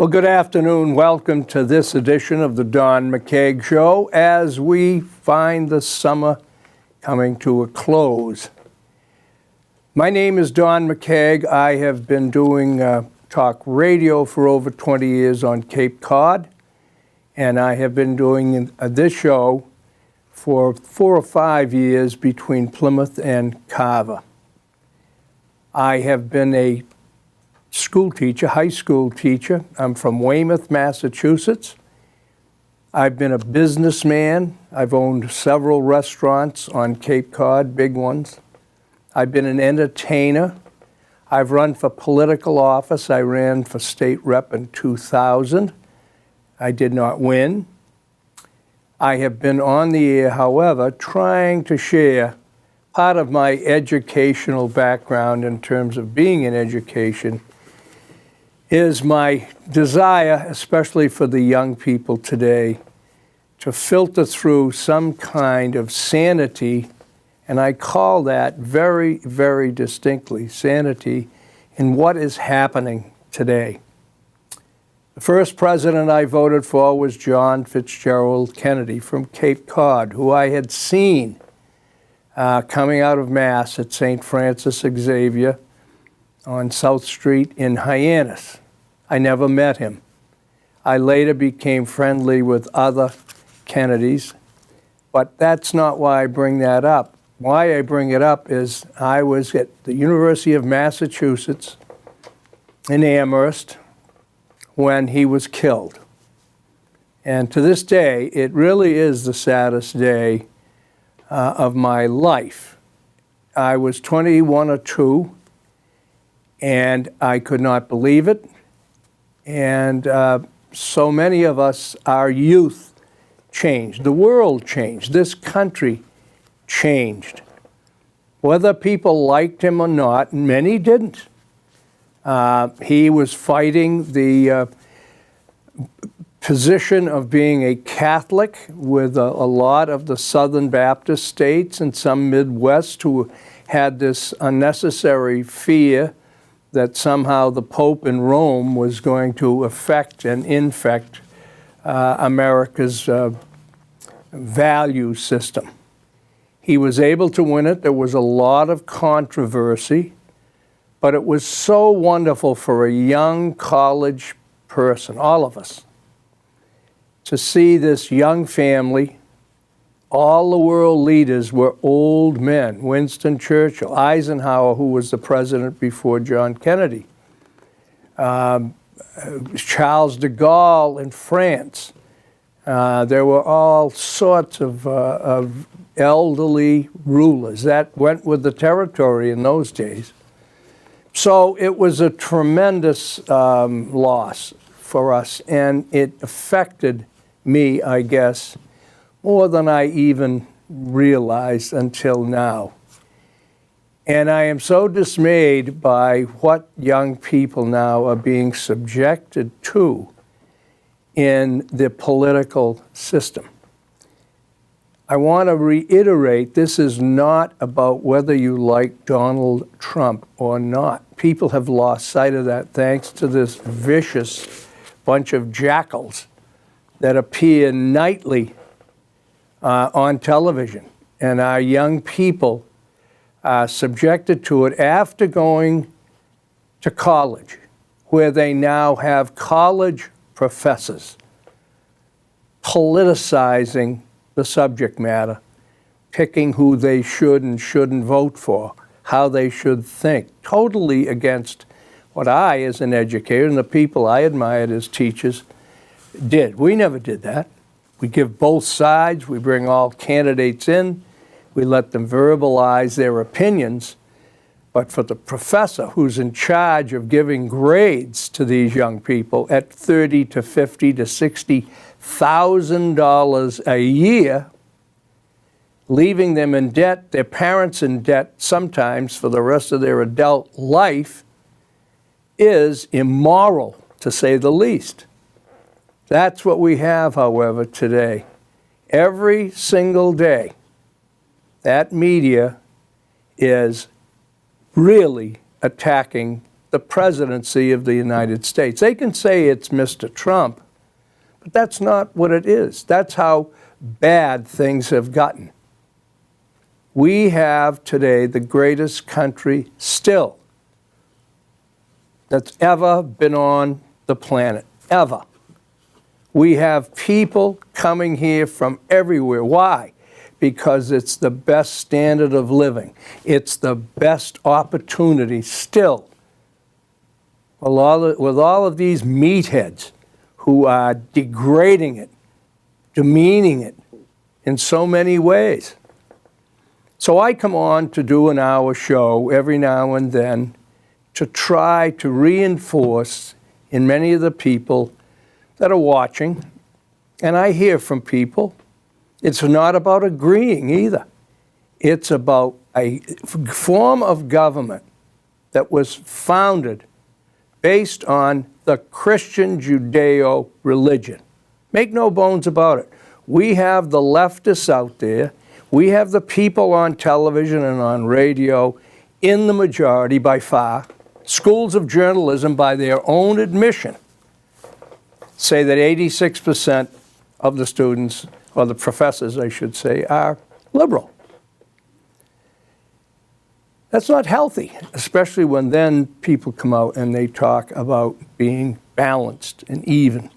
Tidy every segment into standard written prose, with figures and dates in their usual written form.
Well, good afternoon. Welcome to this edition of the Don McKeag Show as we find the summer coming to a close. My name is Don McKeag. I have been doing talk radio for over 20 years on Cape Cod, and I have been doing this show for 4 or 5 years between Plymouth and Carver. I have been a school teacher, high school teacher. I'm from Weymouth, Massachusetts. I've been a businessman. I've owned several restaurants on Cape Cod, big ones. I've been an entertainer. I've run for political office. I ran for state rep in 2000. I did not win. I have been on the air, however, trying to share part of my educational background in terms of being in education is my desire, especially for the young people today, to filter through some kind of sanity, and I call that very, very distinctly sanity in what is happening today. The first president I voted for was John Fitzgerald Kennedy from Cape Cod, who I had seen coming out of Mass at St. Francis Xavier on South Street in Hyannis. I never met him. I later became friendly with other Kennedys, but that's not why I bring that up. Why I bring it up is I was at the University of Massachusetts in Amherst when he was killed. And to this day, it really is the saddest day of my life. I was 21 or 2, and I could not believe it. And so many of us, our youth changed. The world changed. This country changed. Whether people liked him or not, many didn't. He was fighting the position of being a Catholic with a lot of the Southern Baptist states and some Midwest who had this unnecessary fear that somehow the Pope in Rome was going to affect and infect America's value system. He was able to win it. There was a lot of controversy, but it was so wonderful for a young college person, all of us, to see this young family. All the world leaders were old men. Winston Churchill, Eisenhower, who was the president before John Kennedy, Charles de Gaulle in France. There were all sorts of elderly rulers. That went with the territory in those days. So it was a tremendous loss for us, and it affected me, I guess, more than I even realized until now. And I am so dismayed by what young people now are being subjected to in the political system. I want to reiterate, this is not about whether you like Donald Trump or not. People have lost sight of that thanks to this vicious bunch of jackals that appear nightly on television, and our young people are subjected to it after going to college, where they now have college professors politicizing the subject matter, picking who they should and shouldn't vote for, how they should think, totally against what I, as an educator, and the people I admired as teachers, did. We never did that. We give both sides. We bring all candidates in. We let them verbalize their opinions. But for the professor who's in charge of giving grades to these young people at $30,000 to $50,000 to $60,000 a year, leaving them in debt, their parents in debt sometimes for the rest of their adult life, is immoral, to say the least. That's what we have, however, today. Every single day, that media is really attacking the presidency of the United States. They can say it's Mr. Trump, but that's not what it is. That's how bad things have gotten. We have today the greatest country still that's ever been on the planet, ever. We have people coming here from everywhere. Why? Because it's the best standard of living. It's the best opportunity still. With all of these meatheads who are degrading it, demeaning it in so many ways. So I come on to do an hour show every now and then to try to reinforce in many of the people that are watching, and I hear from people, it's not about agreeing either. It's about a form of government that was founded based on the Christian Judeo religion. Make no bones about it. We have the leftists out there. We have the people on television and on radio in the majority by far. Schools of journalism, by their own admission, say that 86% of the students, or the professors, I should say, are liberal. That's not healthy, especially when then people come out and they talk about being balanced and even.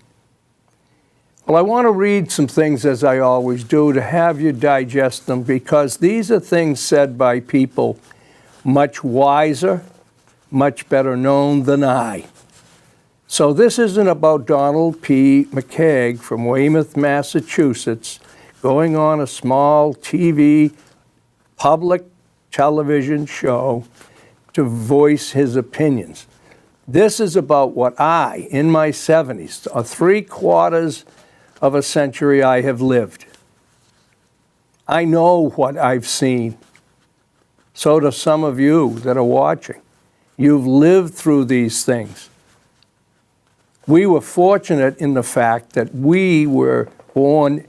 Well, I want to read some things, as I always do, to have you digest them, because these are things said by people much wiser, much better known than I. So this isn't about Donald P. McKeag from Weymouth, Massachusetts, going on a small TV, public television show to voice his opinions. This is about what I, in my 70s, or 3/4 of a century I have lived. I know what I've seen. So do some of you that are watching. You've lived through these things. We were fortunate in the fact that we were born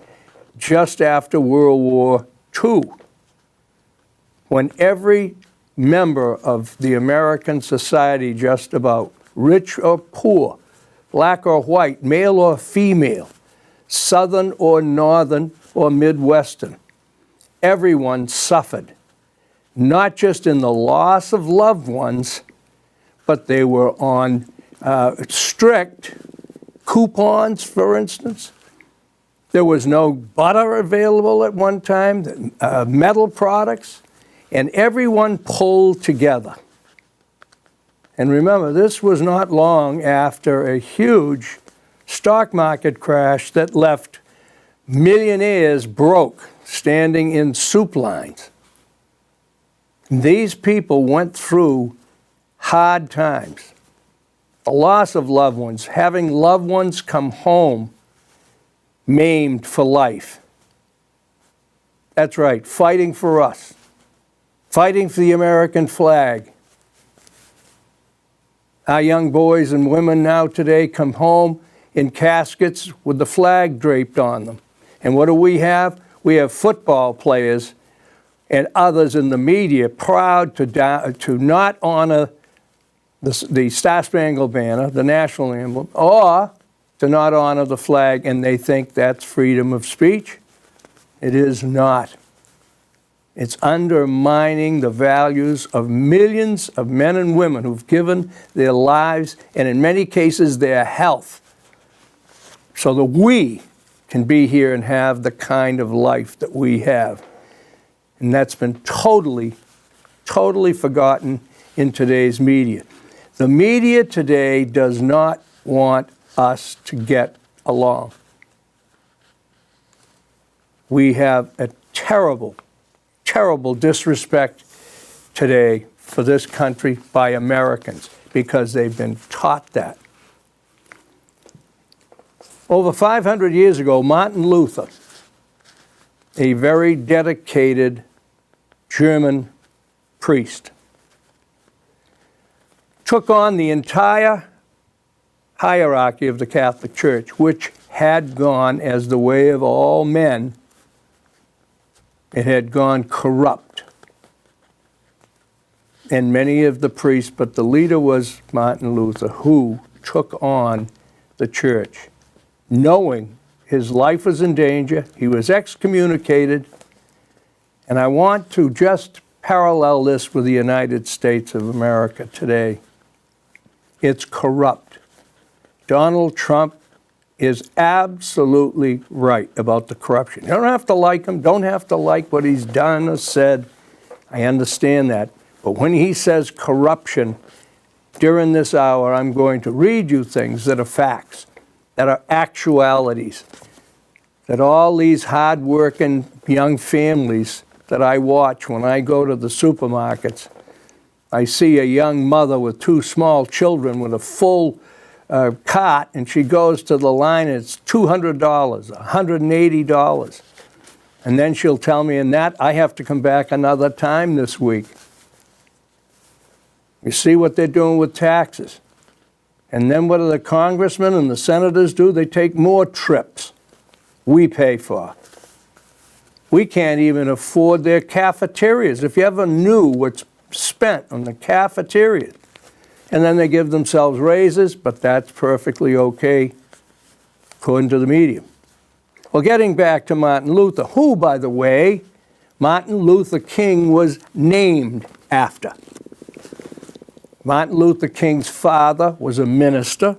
just after World War II, when every member of the American society, just about, rich or poor, black or white, male or female, Southern or Northern or Midwestern, everyone suffered, not just in the loss of loved ones, but they were on strict coupons, for instance. There was no butter available at one time, metal products, and everyone pulled together. And remember, this was not long after a huge stock market crash that left millionaires broke, standing in soup lines. These people went through hard times. The loss of loved ones, having loved ones come home maimed for life. That's right, fighting for us, fighting for the American flag. Our young boys and women now today come home in caskets with the flag draped on them. And what do we have? We have football players and others in the media proud to not honor the Star-Spangled Banner, the national emblem, or to not honor the flag, and they think that's freedom of speech. It is not. It's undermining the values of millions of men and women who've given their lives, and in many cases their health, so that we can be here and have the kind of life that we have. And that's been totally, totally forgotten in today's media. The media today does not want us to get along. We have a terrible, terrible disrespect today for this country by Americans because they've been taught that. Over 500 years ago, Martin Luther, a very dedicated German priest, took on the entire hierarchy of the Catholic Church, which had gone, as the way of all men, it had gone corrupt. and many of the priests, but the leader was Martin Luther, who took on the church, knowing his life was in danger. He was excommunicated. And I want to just parallel this with the United States of America today. It's corrupt. Donald Trump is absolutely right about the corruption. You don't have to like him, don't have to like what he's done or said. I understand that. But when he says corruption, during this hour, I'm going to read you things that are facts, that are actualities, that all these hard-working young families that I watch when I go to the supermarkets, I see a young mother with 2 small children with a full cart, and she goes to the line, and it's $200, $180. And then she'll tell me, and that I have to come back another time this week. You see what they're doing with taxes. And then what do the congressmen and the senators do? They take more trips we pay for. We can't even afford their cafeterias. If you ever knew what's spent on the cafeterias. And then they give themselves raises, but that's perfectly okay, according to the media. Well, getting back to Martin Luther, who, by the way, Martin Luther King was named after. Martin Luther King's father was a minister.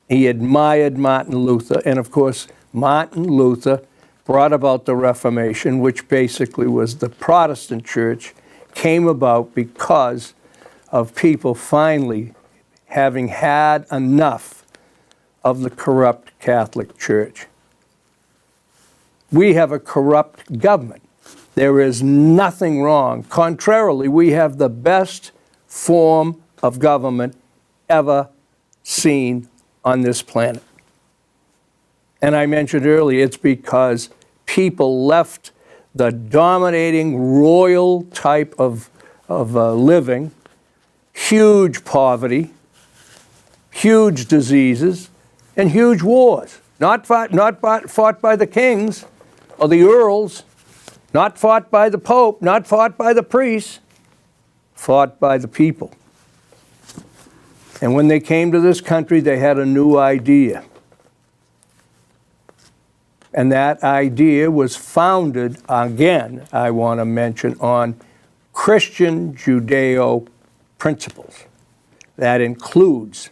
He admired Martin Luther, and of course, Martin Luther brought about the Reformation, which basically was the Protestant church, came about because of people finally having had enough of the corrupt Catholic Church. We have a corrupt government. There is nothing wrong. Contrarily, we have the best form of government ever seen on this planet. And I mentioned earlier, it's because people left the dominating royal type of living, huge poverty, huge diseases, and huge wars. Not fought by the kings or the earls, not fought by the Pope, not fought by the priests, fought by the people. And when they came to this country, they had a new idea. And that idea was founded, again, I want to mention, on Christian Judeo principles. That includes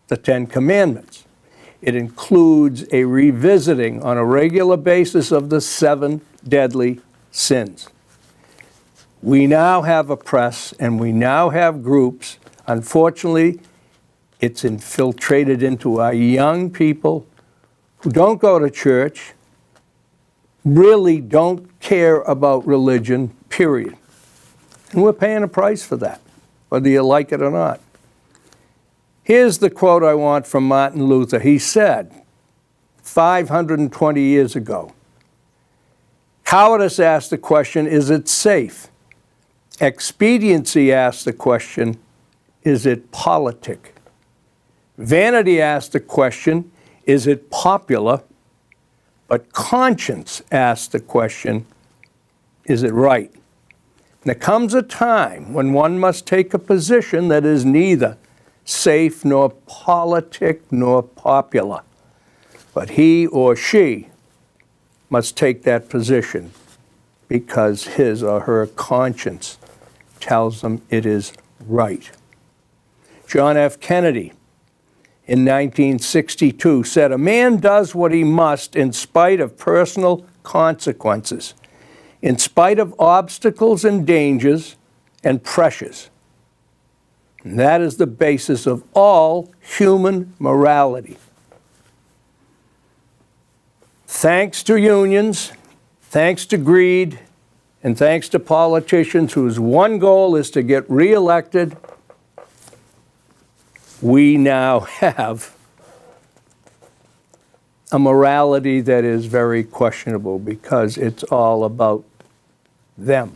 the 10 Commandments. It includes a revisiting on a regular basis of the 7 deadly sins. We now have a press and we now have groups. Unfortunately, it's infiltrated into our young people who don't go to church, really don't care about religion, period. And we're paying a price for that, whether you like it or not. Here's the quote I want from Martin Luther. He said, 520 years ago, cowardice asked the question, is it safe? Expediency asked the question, is it politic? Vanity asked the question, is it popular? But conscience asked the question, is it right? And there comes a time when one must take a position that is neither safe nor politic nor popular. But he or she must take that position because his or her conscience tells them it is right. John F. Kennedy in 1962 said, "A man does what he must in spite of personal consequences, in spite of obstacles and dangers and pressures. And that is the basis of all human morality." Thanks to unions, thanks to greed, and thanks to politicians whose one goal is to get reelected, we now have a morality that is very questionable because it's all about them.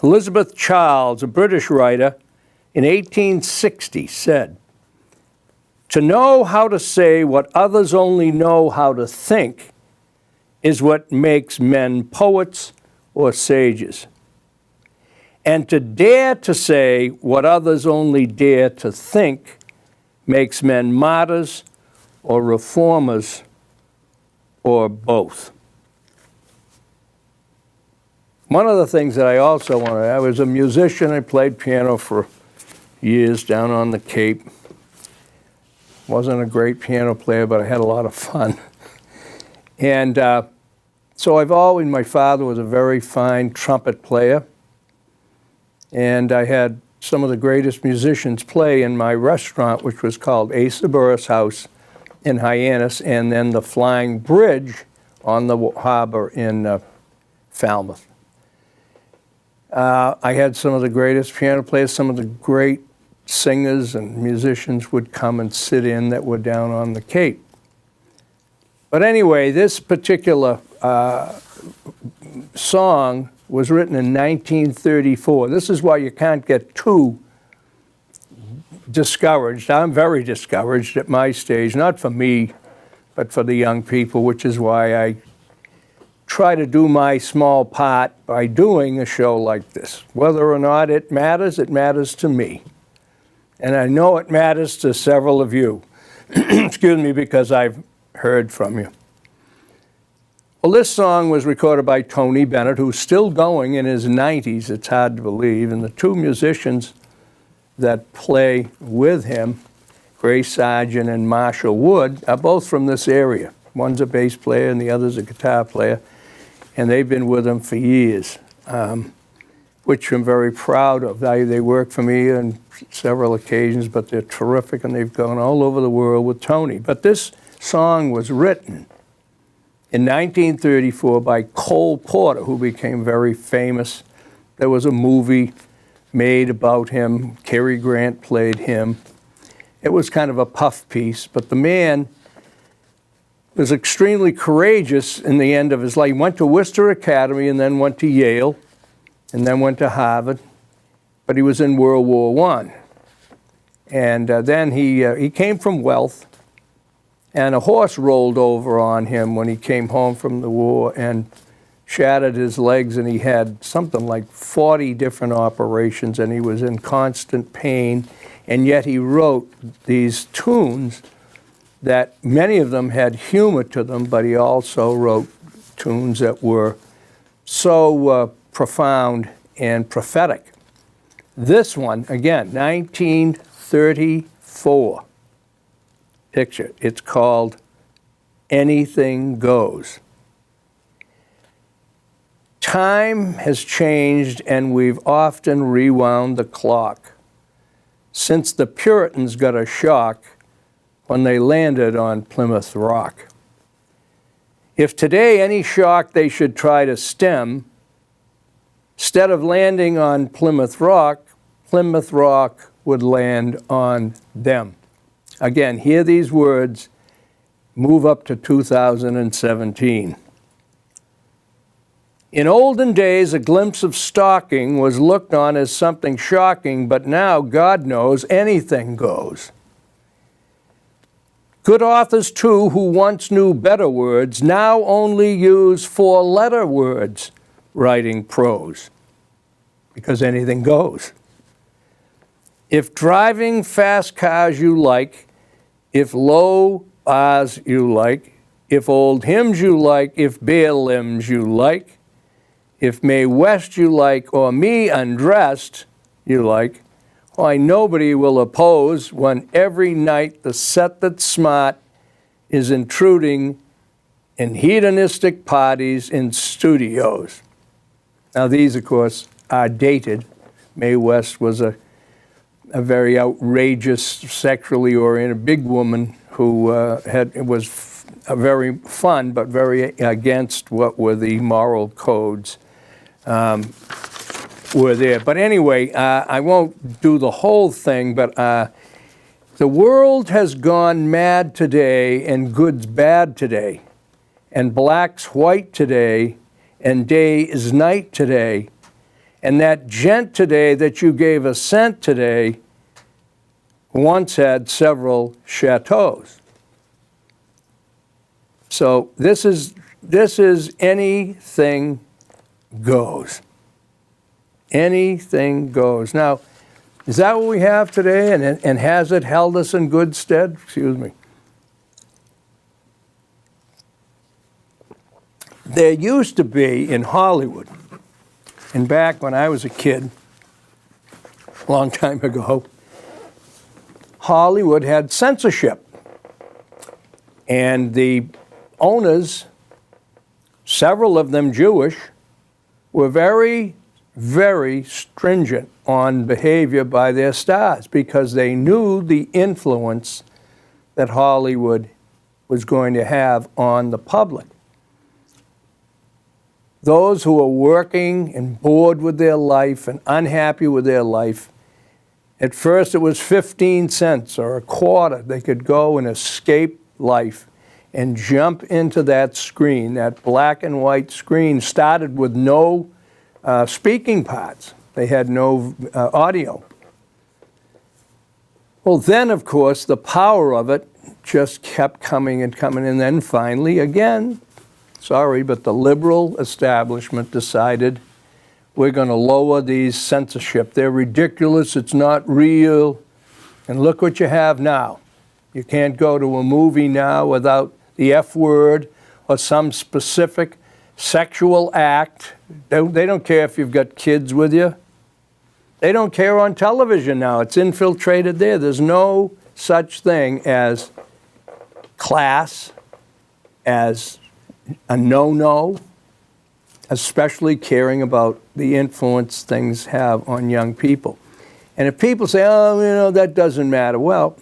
Elizabeth Charles, a British writer, in 1860 said, "To know how to say what others only know how to think is what makes men poets or sages. And to dare to say what others only dare to think makes men martyrs or reformers or both. One of the things that I also wanted, I was a musician. I played piano for years down on the Cape. Wasn't a great piano player, but I had a lot of fun. And so my father was a very fine trumpet player. And I had some of the greatest musicians play in my restaurant, which was called Asa Burris House in Hyannis, and then the Flying Bridge on the harbor in Falmouth. I had some of the greatest piano players, some of the great singers and musicians would come and sit in that were down on the Cape. But anyway, this particular song was written in 1934. This is why you can't get too discouraged. I'm very discouraged at my stage, not for me, but for the young people, which is why I try to do my small part by doing a show like this. Whether or not it matters to me. And I know it matters to several of you. Excuse me, because I've heard from you. Well, this song was recorded by Tony Bennett, who's still going in his 90s, it's hard to believe, and the two musicians that play with him, Grace Sargent and Marshall Wood, are both from this area. One's a bass player and the other's a guitar player, and they've been with him for years, which I'm very proud of. They work for me on several occasions, but they're terrific, and they've gone all over the world with Tony. But this song was written in 1934 by Cole Porter, who became very famous. There was a movie made about him. Cary Grant played him. It was kind of a puff piece, but the man was extremely courageous in the end of his life. He went to Worcester Academy and then went to Yale and then went to Harvard, but he was in World War I. And then he came from wealth, and a horse rolled over on him when he came home from the war and shattered his legs, and he had something like 40 different operations, and he was in constant pain, and yet he wrote these tunes that many of them had humor to them, but he also wrote tunes that were so profound and prophetic. This one, again, 1934. Picture. It's called Anything Goes. Time has changed, and we've often rewound the clock since the Puritans got a shock when they landed on Plymouth Rock. If today any shock they should try to stem, instead of landing on Plymouth Rock would land on them. Again, hear these words, move up to 2017. In olden days, a glimpse of stalking was looked on as something shocking, but now, God knows, anything goes. Good authors, too, who once knew better words, now only use four-letter words writing prose, because anything goes. If driving fast cars you like, if low bars you like, if old hymns you like, if bare limbs you like, if Mae West you like, or me undressed you like, why nobody will oppose when every night the set that's smart is intruding in hedonistic parties in studios. Now these, of course, are dated. Mae West was a very outrageous, sexually oriented big woman who was very fun, but very against what were the moral codes were there. But anyway, I won't do the whole thing, but the world has gone mad today, and good's bad today, and black's white today, and day is night today. And that gent today that you gave a cent today once had several chateaus. So this is anything goes. Anything goes. Now, is that what we have today, and has it held us in good stead? Excuse me. There used to be in Hollywood, and back when I was a kid, a long time ago, Hollywood had censorship. And the owners, several of them Jewish, were very, very stringent on behavior by their stars because they knew the influence that Hollywood was going to have on the public. Those who were working and bored with their life and unhappy with their life, at first it was 15 cents or a quarter. They could go and escape life and jump into that screen. That black and white screen started with no speaking parts. They had no audio. Well, then, of course, the power of it just kept coming and coming. And then finally, again, sorry, but the liberal establishment decided we're going to lower these censorship. They're ridiculous. It's not real. And look what you have now. You can't go to a movie now without the F word or some specific sexual act. They don't care if you've got kids with you. They don't care on television now. It's infiltrated there. There's no such thing as class, as a no-no, especially caring about the influence things have on young people. And if people say, oh, that doesn't matter, well,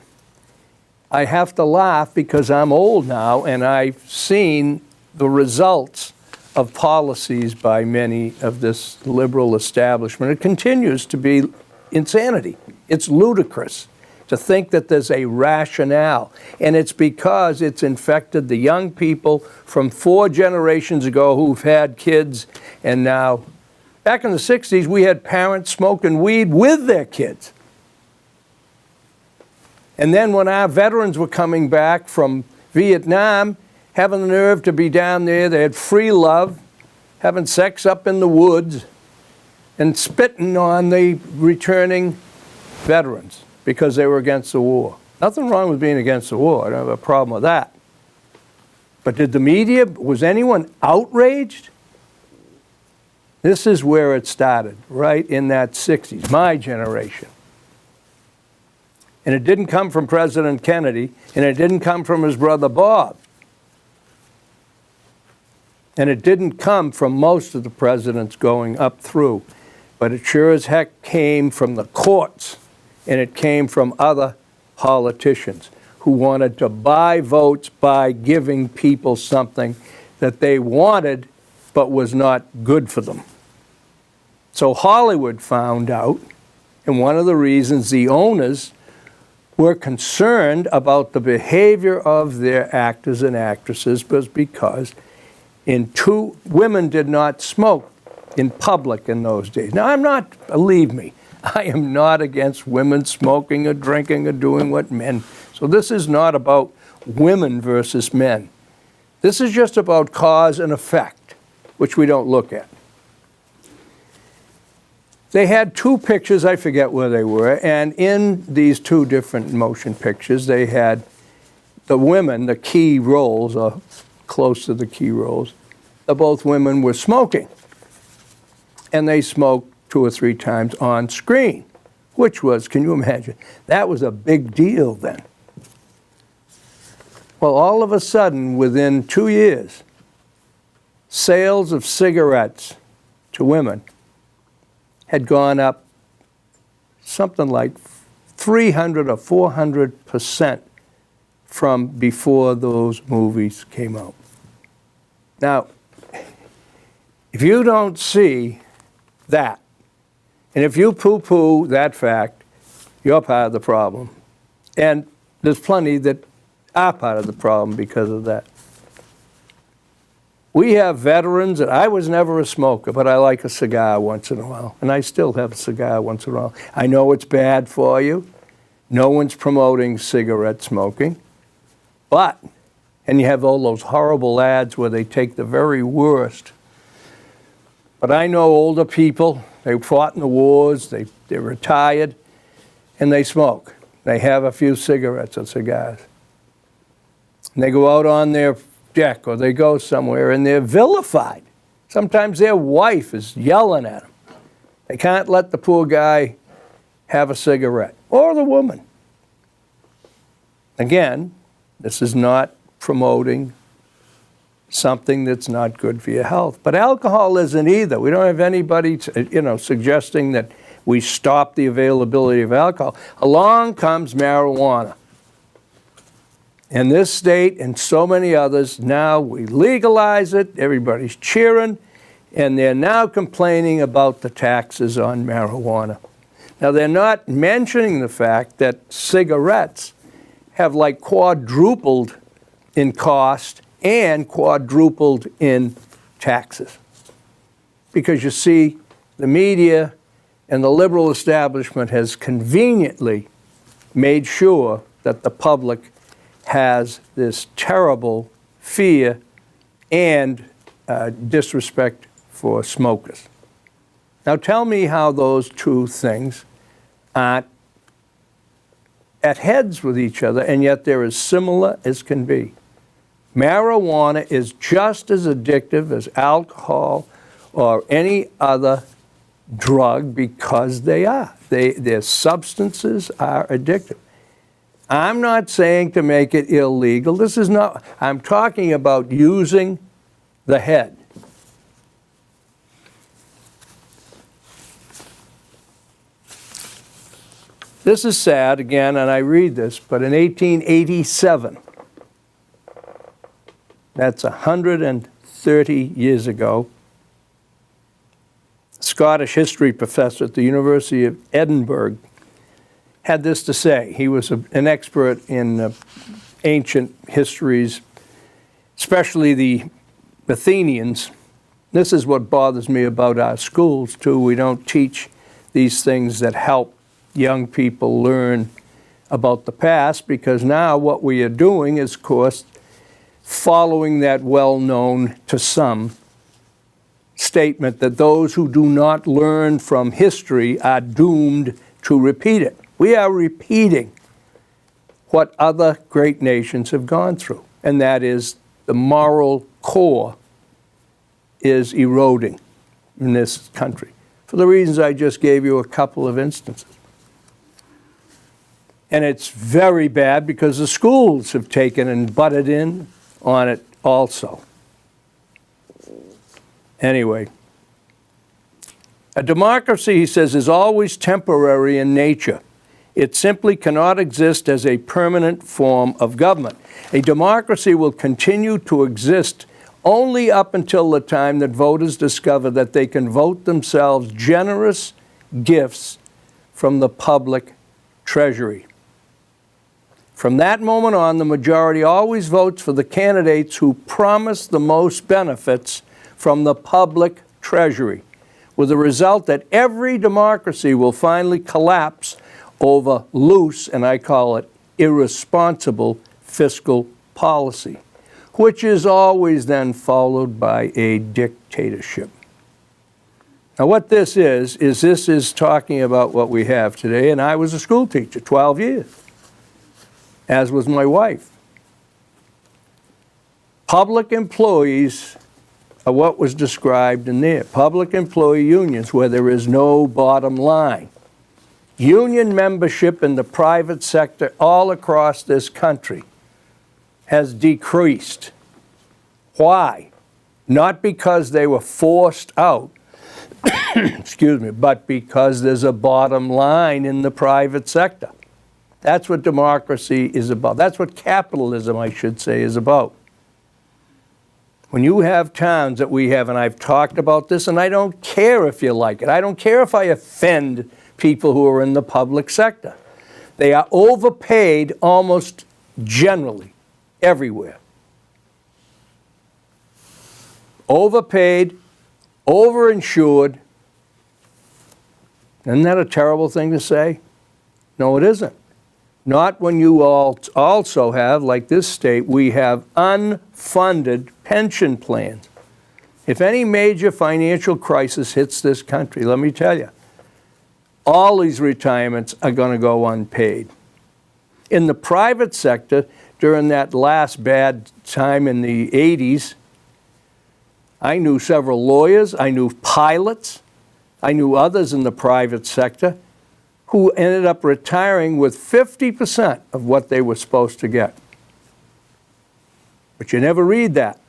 I have to laugh because I'm old now and I've seen the results of policies by many of this liberal establishment. It continues to be insanity. It's ludicrous to think that there's a rationale. And it's because it's infected the young people from 4 generations ago who've had kids. And now, back in the 60s, we had parents smoking weed with their kids. And then when our veterans were coming back from Vietnam, having the nerve to be down there, they had free love, having sex up in the woods, and spitting on the returning veterans because they were against the war. Nothing wrong with being against the war. I don't have a problem with that. But did the media, was anyone outraged? This is where it started, right in that 60s, my generation. And it didn't come from President Kennedy, and it didn't come from his brother Bob. And it didn't come from most of the presidents going up through. But it sure as heck came from the courts, and it came from other politicians who wanted to buy votes by giving people something that they wanted but was not good for them. So Hollywood found out, and one of the reasons the owners were concerned about the behavior of their actors and actresses was because women did not smoke in public in those days. Now, believe me, I am not against women smoking or drinking or doing what men. So this is not about women versus men. This is just about cause and effect, which we don't look at. They had 2 pictures, I forget where they were, and in these 2 different motion pictures, they had the women, the key roles, or close to the key roles, both women were smoking. And they smoked 2 or 3 times on screen, which was, can you imagine? That was a big deal then. Well, all of a sudden, within 2 years, sales of cigarettes to women had gone up something like 300 or 400% from before those movies came out. Now, if you don't see that, and if you poo-poo that fact, you're part of the problem. And there's plenty that are part of the problem because of that. We have veterans, and I was never a smoker, but I like a cigar once in a while, and I still have a cigar once in a while. I know it's bad for you. No one's promoting cigarette smoking, and you have all those horrible ads where they take the very worst. But I know older people They fought in the wars, they're retired, and they smoke. They have a few cigarettes or cigars. And they go out on their deck or they go somewhere and they're vilified. Sometimes their wife is yelling at them. They can't let the poor guy have a cigarette, or the woman. Again, this is not promoting something that's not good for your health. But alcohol isn't either. We don't have anybody suggesting that we stop the availability of alcohol. Along comes marijuana. In this state and so many others, now we legalize it, everybody's cheering, and they're now complaining about the taxes on marijuana. Now, they're not mentioning the fact that cigarettes have like quadrupled in cost and quadrupled in taxes. Because you see, the media and the liberal establishment has conveniently made sure that the public has this terrible fear and disrespect for smokers. Now tell me how those two things aren't at heads with each other, and yet they're as similar as can be. Marijuana is just as addictive as alcohol or any other drug because they are. Their substances are addictive. I'm not saying to make it illegal. This is not, I'm talking about using the head. This is sad, again, and I read this, but in 1887, that's 130 years ago, a Scottish history professor at the University of Edinburgh had this to say. He was an expert in ancient histories, especially the Athenians. This is what bothers me about our schools, too. We don't teach these things that help young people learn about the past, because now what we are doing is, of course, following that well-known, to some, statement that those who do not learn from history are doomed to repeat it. We are repeating what other great nations have gone through, and that is the moral core is eroding in this country, for the reasons I just gave you a couple of instances. And it's very bad because the schools have taken and butted in on it also. Anyway, a democracy, he says, is always temporary in nature. It simply cannot exist as a permanent form of government. A democracy will continue to exist only up until the time that voters discover that they can vote themselves generous gifts from the public treasury. From that moment on, the majority always votes for the candidates who promise the most benefits from the public treasury, with the result that every democracy will finally collapse over loose, and I call it irresponsible, fiscal policy, which is always then followed by a dictatorship. Now what this is talking about what we have today, and I was a school teacher, 12 years. As was my wife. Public employees are what was described in there. Public employee unions where there is no bottom line. Union membership in the private sector all across this country has decreased. Why? Not because they were forced out, excuse me, but because there's a bottom line in the private sector. That's what democracy is about. That's what capitalism, I should say, is about. When you have towns that we have, and I've talked about this, and I don't care if you like it. I don't care if I offend people who are in the public sector. They are overpaid almost generally, everywhere. Overpaid, overinsured. Isn't that a terrible thing to say? No, it isn't. Not when you all also have, like this state, we have unfunded pension plans. If any major financial crisis hits this country, let me tell you, all these retirements are going to go unpaid. In the private sector, during that last bad time in the 80s, I knew several lawyers, I knew pilots, I knew others in the private sector who ended up retiring with 50% of what they were supposed to get. But you never read that.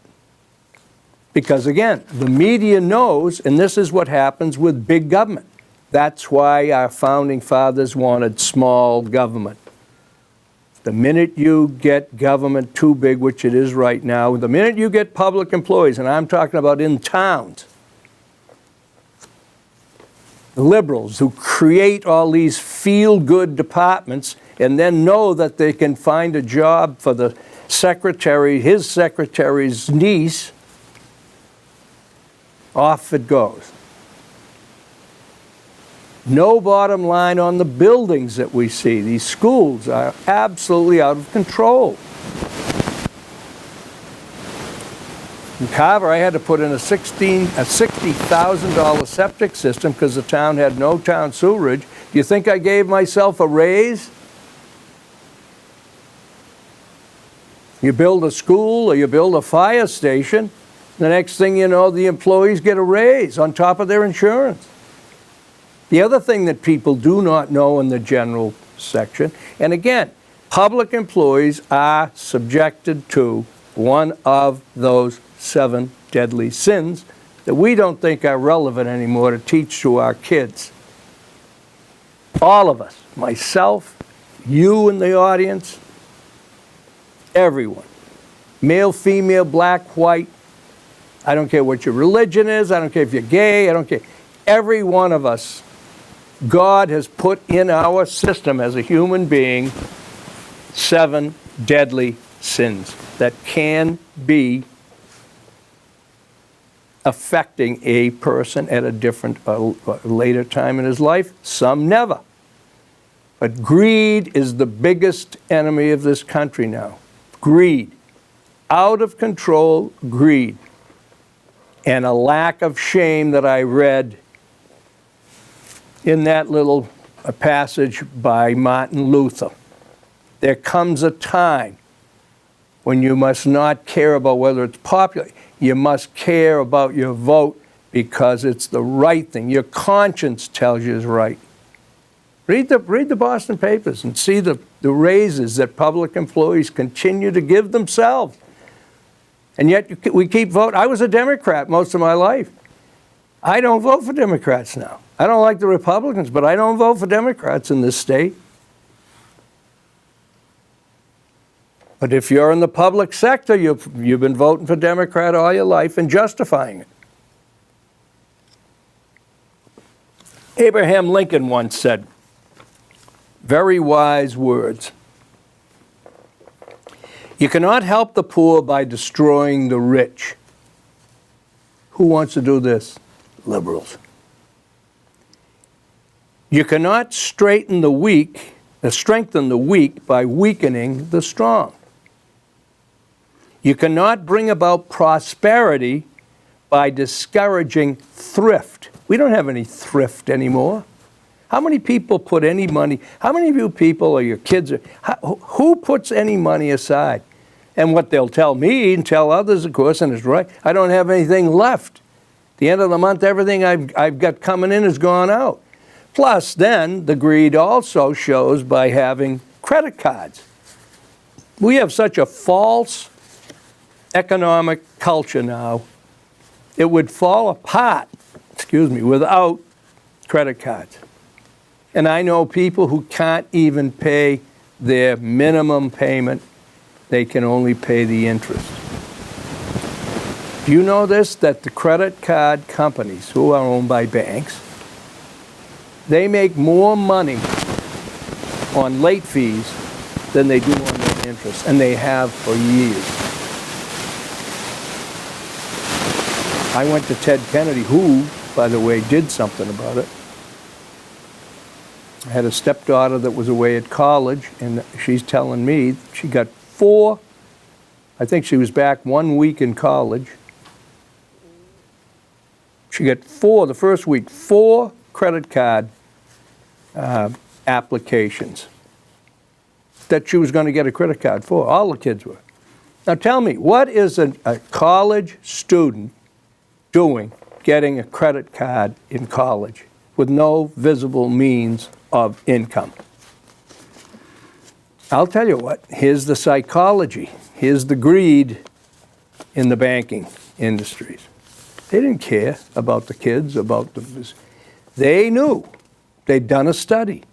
Because again, the media knows, and this is what happens with big government. That's why our founding fathers wanted small government. The minute you get government too big, which it is right now, the minute you get public employees, and I'm talking about in towns, the liberals who create all these feel-good departments and then know that they can find a job for the secretary, his secretary's niece, off it goes. No bottom line on the buildings that we see. These schools are absolutely out of control. In Carver, I had to put in a $60,000 septic system because the town had no town sewerage. Do you think I gave myself a raise? You build a school or you build a fire station, the next thing you know, the employees get a raise on top of their insurance. The other thing that people do not know in the general section, and again, public employees are subjected to one of those 7 deadly sins that we don't think are relevant anymore to teach to our kids. All of us, myself, you in the audience, everyone, male, female, black, white, I don't care what your religion is, I don't care if you're gay, I don't care. Every one of us, God has put in our system as a human being 7 deadly sins that can be affecting a person at a different, later time in his life. Some never. But greed is the biggest enemy of this country now. Greed. Out of control greed. And a lack of shame that I read in that little passage by Martin Luther. There comes a time when you must not care about whether it's popular. You must care about your vote because it's the right thing. Your conscience tells you is right. Read the Boston papers and see the raises that public employees continue to give themselves. And yet we keep voting. I was a Democrat most of my life. I don't vote for Democrats now. I don't like the Republicans, but I don't vote for Democrats in this state. But if you're in the public sector, you've been voting for Democrat all your life and justifying it. Abraham Lincoln once said, very wise words, "You cannot help the poor by destroying the rich." Who wants to do this? Liberals. You cannot strengthen the weak by weakening the strong. You cannot bring about prosperity by discouraging thrift. We don't have any thrift anymore. How many people put any money, how many of you people or your kids, who puts any money aside? And what they'll tell me and tell others, of course, and it's right, I don't have anything left. At the end of the month, everything I've got coming in has gone out. Plus, then, the greed also shows by having credit cards. We have such a false economic culture now, it would fall apart, without credit cards. And I know people who can't even pay their minimum payment. They can only pay the interest. Do you know this, that the credit card companies, who are owned by banks, they make more money on late fees than they do on their interest, and they have for years. I went to Ted Kennedy, who, by the way, did something about it. I had a stepdaughter that was away at college, and she's telling me she got 4, I think she was back 1 week in college, She got the first week, 4 credit card applications that she was going to get a credit card for. All the kids were. Now tell me, what is a college student doing getting a credit card in college with no visible means of income? I'll tell you what, here's the psychology. Here's the greed in the banking industries. They didn't care about the kids, they knew. They'd done a study.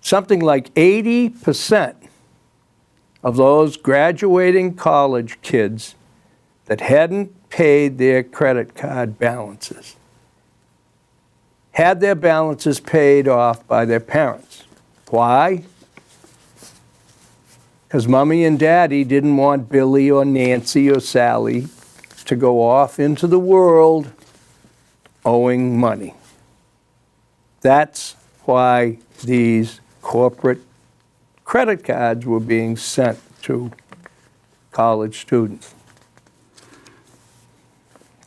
Something like 80% of those graduating college kids that hadn't paid their credit card balances had their balances paid off by their parents. Why? Because mommy and daddy didn't want Billy or Nancy or Sally to go off into the world owing money. That's why these corporate credit cards were being sent to college students.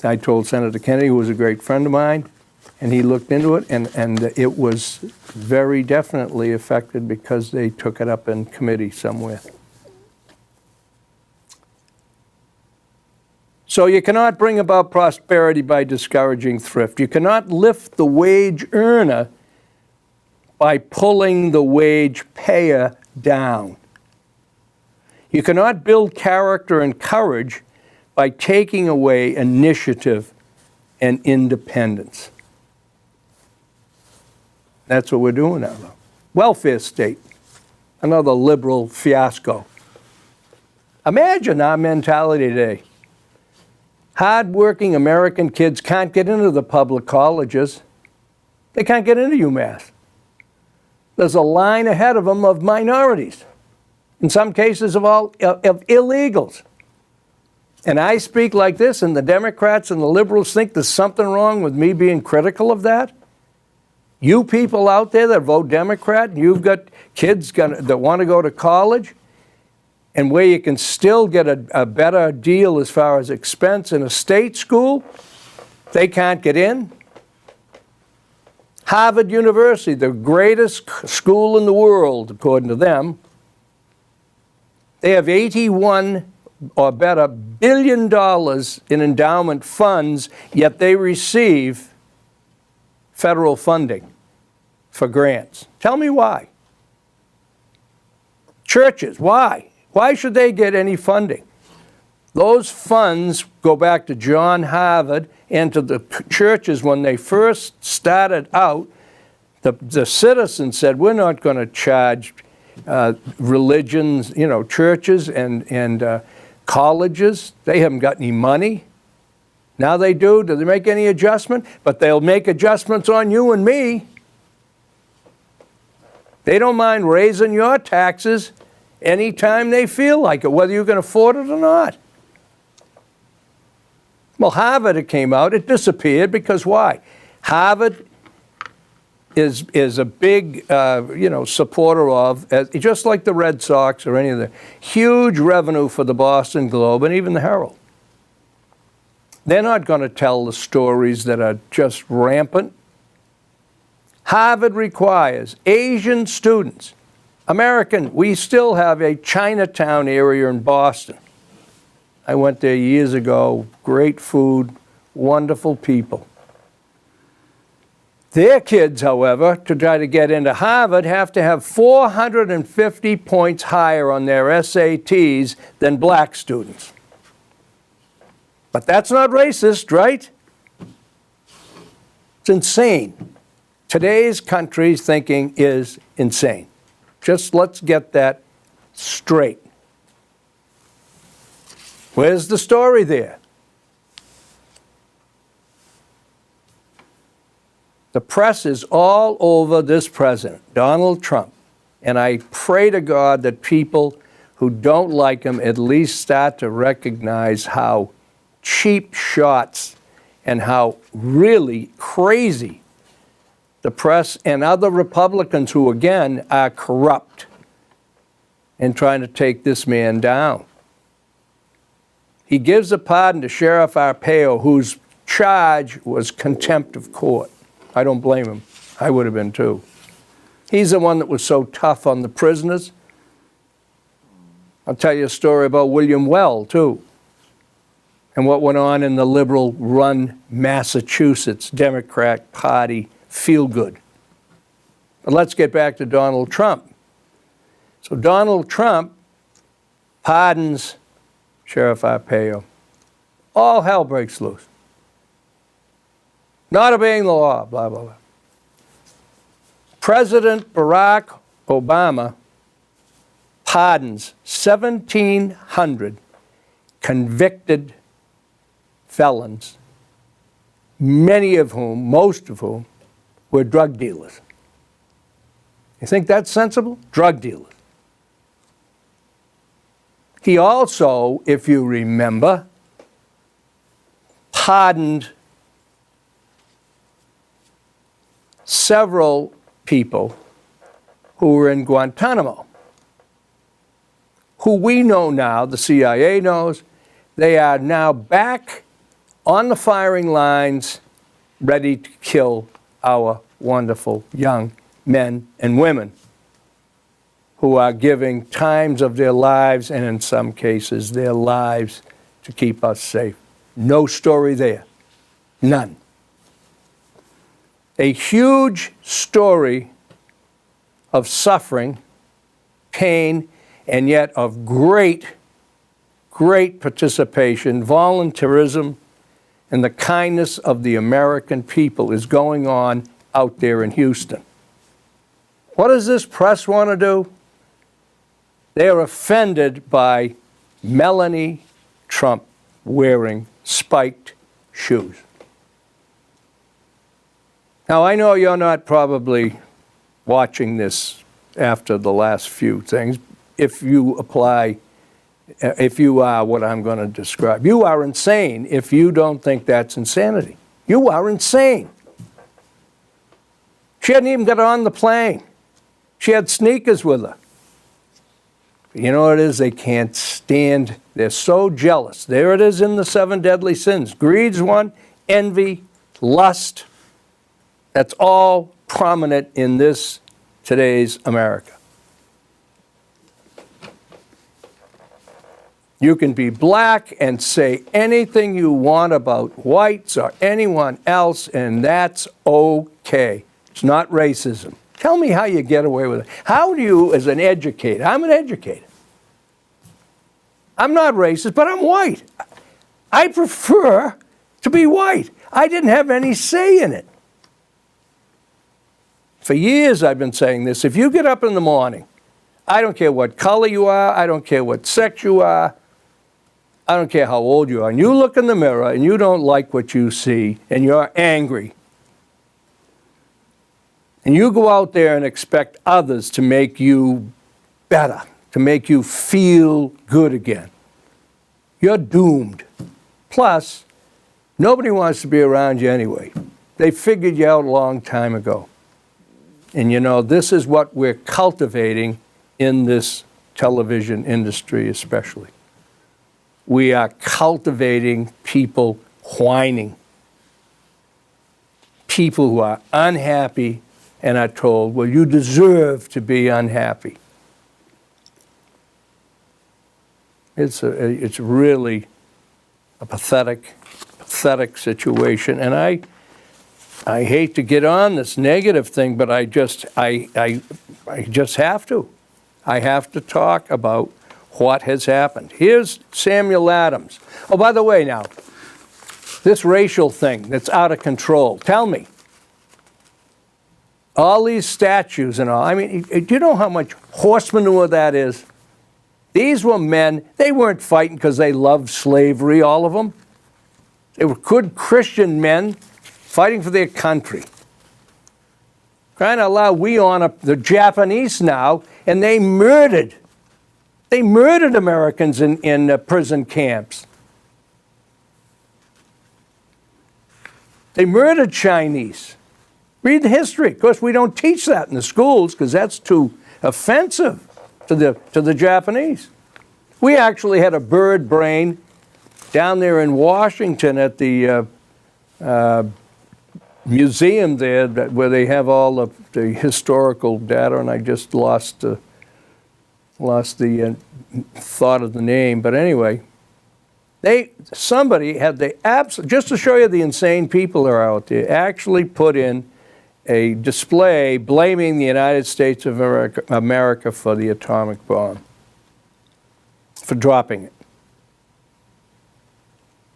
I told Senator Kennedy, who was a great friend of mine, and he looked into it, and it was very definitely affected because they took it up in committee somewhere. So you cannot bring about prosperity by discouraging thrift. You cannot lift the wage earner by pulling the wage payer down. You cannot build character and courage by taking away initiative and independence. That's what we're doing now, though. Welfare state, another liberal fiasco. Imagine our mentality today. Hard-working American kids can't get into the public colleges. They can't get into UMass. There's a line ahead of them of minorities, in some cases of illegals. And I speak like this, and the Democrats and the liberals think there's something wrong with me being critical of that? You people out there that vote Democrat, and you've got kids that want to go to college, and where you can still get a better deal as far as expense in a state school, they can't get in. Harvard University, the greatest school in the world, according to them, they have 81 or better $1 billion in endowment funds, yet they receive federal funding for grants. Tell me why. Churches, why? Why should they get any funding? Those funds go back to John Harvard and to the churches when they first started out. The citizens said, we're not going to charge religions, churches and colleges. They haven't got any money. Now they do. Do they make any adjustment? But they'll make adjustments on you and me. They don't mind raising your taxes anytime they feel like it, whether you can afford it or not. Well, Harvard, it came out, it disappeared because why? Harvard is a big, supporter of, just like the Red Sox or any of the huge revenue for the Boston Globe and even the Herald. They're not going to tell the stories that are just rampant. Harvard requires Asian students. We still have a Chinatown area in Boston. I went there years ago. Great food, wonderful people. Their kids, however, to try to get into Harvard, have to have 450 points higher on their SATs than black students. But that's not racist, right? It's insane. Today's country's thinking is insane. Just let's get that straight. Where's the story there? The press is all over this president, Donald Trump. And I pray to God that people who don't like him at least start to recognize how cheap shots and how really crazy the press and other Republicans who, again, are corrupt in trying to take this man down. He gives a pardon to Sheriff Arpaio, who's charge was contempt of court. I don't blame him. I would have been too. He's the one that was so tough on the prisoners. I'll tell you a story about William Well, too, and what went on in the liberal-run Massachusetts Democrat Party feel-good. But let's get back to Donald Trump. So Donald Trump pardons Sheriff Arpaio. All hell breaks loose. Not obeying the law, blah, blah, blah. President Barack Obama pardons 1,700 convicted felons, many of whom, most of whom, were drug dealers. You think that's sensible? Drug dealers. He also, if you remember, pardoned several people who were in Guantanamo, who we know now, the CIA knows, they are now back on the firing lines, ready to kill our wonderful young men and women who are giving times of their lives, and in some cases their lives, to keep us safe. No story there. None. A huge story of suffering, pain, and yet of great, great participation, volunteerism, and the kindness of the American people is going on out there in Houston. What does this press want to do? They are offended by Melanie Trump wearing spiked shoes. Now, I know you're not probably watching this after the last few things. If you are what I'm going to describe, you are insane if you don't think that's insanity. You are insane. She hadn't even got on the plane. She had sneakers with her. You know what it is? They can't stand. They're so jealous. There it is in the 7 deadly sins. Greed's one, envy, lust. That's all prominent in this today's America. You can be black and say anything you want about whites or anyone else, and that's okay. It's not racism. Tell me how you get away with it. How do you, as an educator, I'm an educator. I'm not racist, but I'm white. I prefer to be white. I didn't have any say in it. For years I've been saying this. If you get up in the morning, I don't care what color you are, I don't care what sex you are, I don't care how old you are, and you look in the mirror and you don't like what you see and you're angry, and you go out there and expect others to make you better, to make you feel good again, you're doomed. Plus, nobody wants to be around you anyway. They figured you out a long time ago. And you know, this is what we're cultivating in this television industry especially. We are cultivating people whining. People who are unhappy and are told, well, you deserve to be unhappy. It's really a pathetic situation. And I hate to get on this negative thing, but I just have to. I have to talk about what has happened. Here's Samuel Adams. Oh, by the way now, this racial thing that's out of control, tell me. All these statues and all, I mean, do you know how much horse manure that is? These were men, they weren't fighting because they loved slavery, all of them. They were good Christian men fighting for their country. Trying to allow, we honor the Japanese now, and they murdered Americans in prison camps. They murdered Chinese. Read the history. Of course, we don't teach that in the schools because that's too offensive to the Japanese. We actually had a bird brain down there in Washington at the museum there where they have all of the historical data, and I just lost the thought of the name. But anyway, somebody had just to show you the insane people that are out there, actually put in a display blaming the United States of America for the atomic bomb, for dropping it.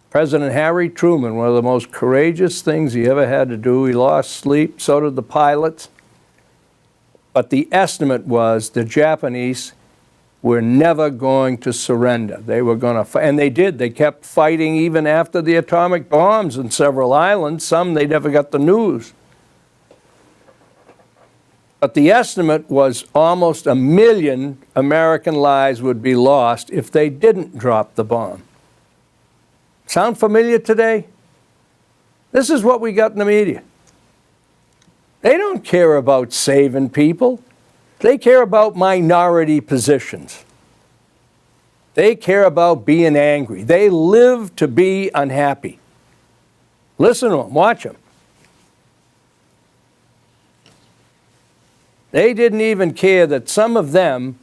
President Harry Truman, one of the most courageous things he ever had to do, he lost sleep, so did the pilots. But the estimate was the Japanese were never going to surrender. They were going to fight, and they did. They kept fighting even after the atomic bombs in several islands. Some they never got the news. But the estimate was almost 1 million American lives would be lost if they didn't drop the bomb. Sound familiar today? This is what we got in the media. They don't care about saving people. They care about minority positions. They care about being angry. They live to be unhappy. Listen to them, watch them. They didn't even care that some of them,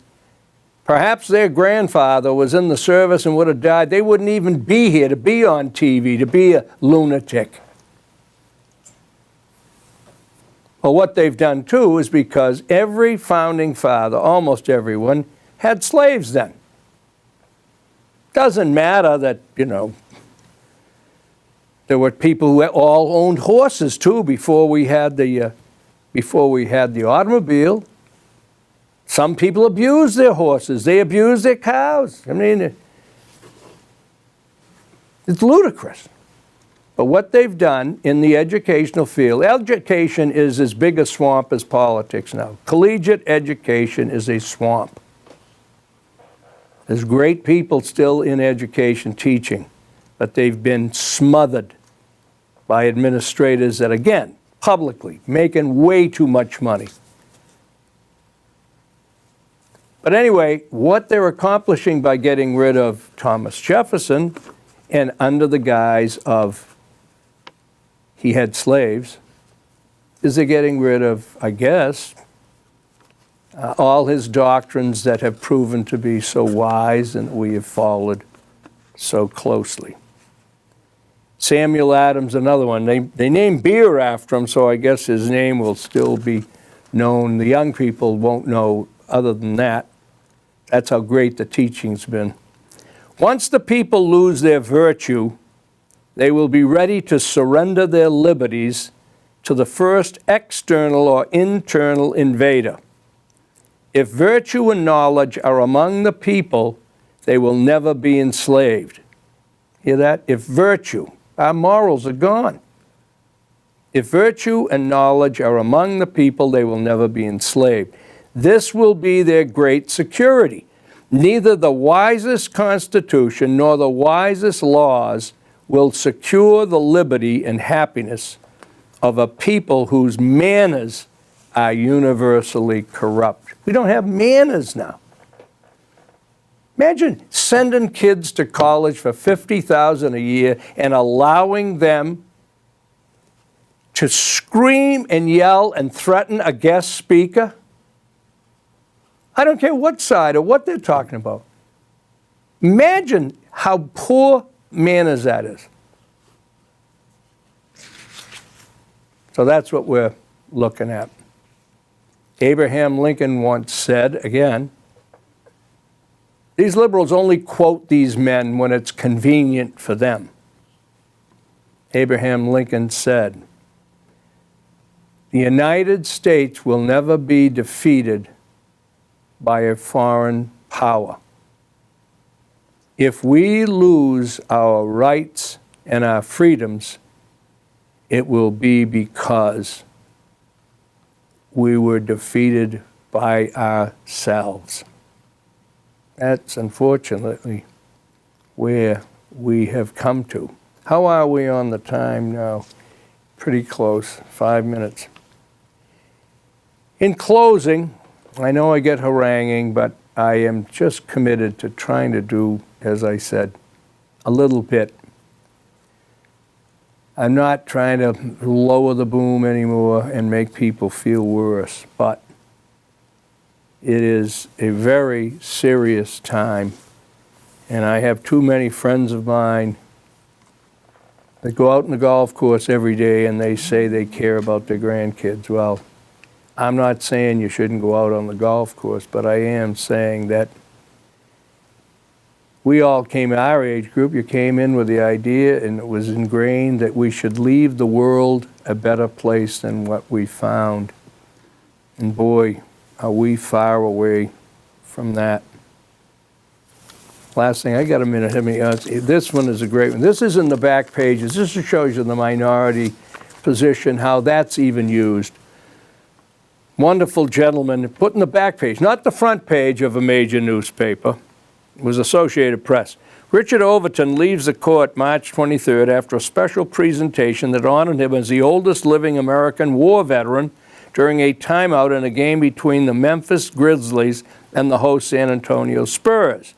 perhaps their grandfather was in the service and would have died. They wouldn't even be here to be on TV, to be a lunatic. Well, what they've done too is because every founding father, almost everyone, had slaves then. Doesn't matter that, there were people who all owned horses too before we had the automobile. Some people abused their horses. They abused their cows. I mean, it's ludicrous. But what they've done in the educational field, education is as big a swamp as politics now. Collegiate education is a swamp. There's great people still in education teaching, but they've been smothered by administrators that, again, publicly, making way too much money. But anyway, what they're accomplishing by getting rid of Thomas Jefferson, and under the guise of he had slaves, is they're getting rid of, I guess, all his doctrines that have proven to be so wise and we have followed so closely. Samuel Adams, another one. They named beer after him, so I guess his name will still be known. The young people won't know other than that. That's how great the teaching's been. Once the people lose their virtue, they will be ready to surrender their liberties to the first external or internal invader. If virtue and knowledge are among the people, they will never be enslaved. Hear that? If virtue, our morals are gone. If virtue and knowledge are among the people, they will never be enslaved. This will be their great security. Neither the wisest constitution nor the wisest laws will secure the liberty and happiness of a people whose manners are universally corrupt. We don't have manners now. Imagine sending kids to college for $50,000 a year and allowing them to scream and yell and threaten a guest speaker. I don't care what side or what they're talking about. Imagine how poor manners that is. So that's what we're looking at. Abraham Lincoln once said, again, these liberals only quote these men when it's convenient for them. Abraham Lincoln said, the United States will never be defeated by a foreign power. If we lose our rights and our freedoms, it will be because we were defeated by ourselves. That's unfortunately where we have come to. How are we on the time now? Pretty close, 5 minutes. In closing, I know I get haranguing, but I am just committed to trying to do, as I said, a little bit I'm not trying to lower the boom anymore and make people feel worse, but it is a very serious time. And I have too many friends of mine that go out in the golf course every day and they say they care about their grandkids. Well, I'm not saying you shouldn't go out on the golf course, but I am saying that we all came, our age group, you came in with the idea, and it was ingrained that we should leave the world a better place than what we found. And boy, are we far away from that. Last thing, I got a minute. This one is a great one. This is in the back pages. This just shows you the minority position, how that's even used. Wonderful gentleman put in the back page, not the front page of a major newspaper. It was Associated Press. Richard Overton leaves the court March 23rd after a special presentation that honored him as the oldest living American war veteran during a timeout in a game between the Memphis Grizzlies and the host San Antonio Spurs.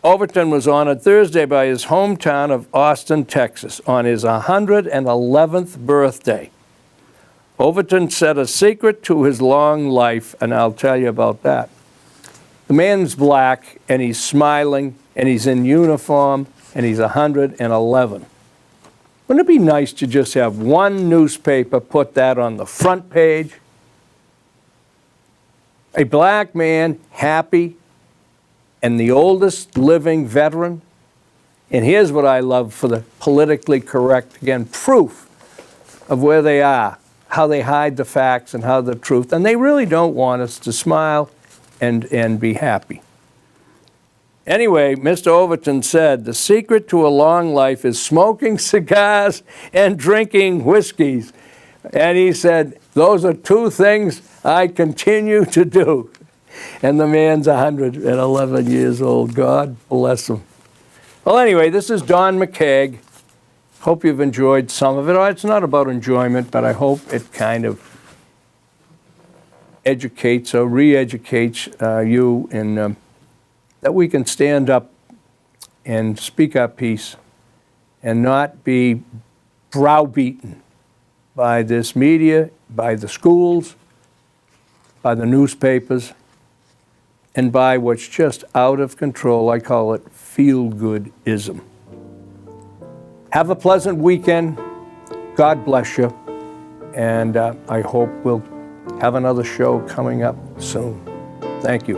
Overton was honored Thursday by his hometown of Austin, Texas, on his 111th birthday. Overton said a secret to his long life, and I'll tell you about that. The man's black, and he's smiling, and he's in uniform, and he's 111. Wouldn't it be nice to just have one newspaper put that on the front page? A black man, happy, and the oldest living veteran. And here's what I love for the politically correct, again, proof of where they are, how they hide the facts and how the truth. And they really don't want us to smile and be happy. Anyway, Mr. Overton said, the secret to a long life is smoking cigars and drinking whiskeys. And he said, those are two things I continue to do. And the man's 111 years old. God bless him. Well, anyway, this is Don McKeag. Hope you've enjoyed some of it. It's not about enjoyment, but I hope it kind of educates or re-educates you in that we can stand up and speak our piece and not be browbeaten by this media, by the schools, by the newspapers, and by what's just out of control. I call it feel-good-ism. Have a pleasant weekend. God bless you. And I hope we'll have another show coming up soon. Thank you.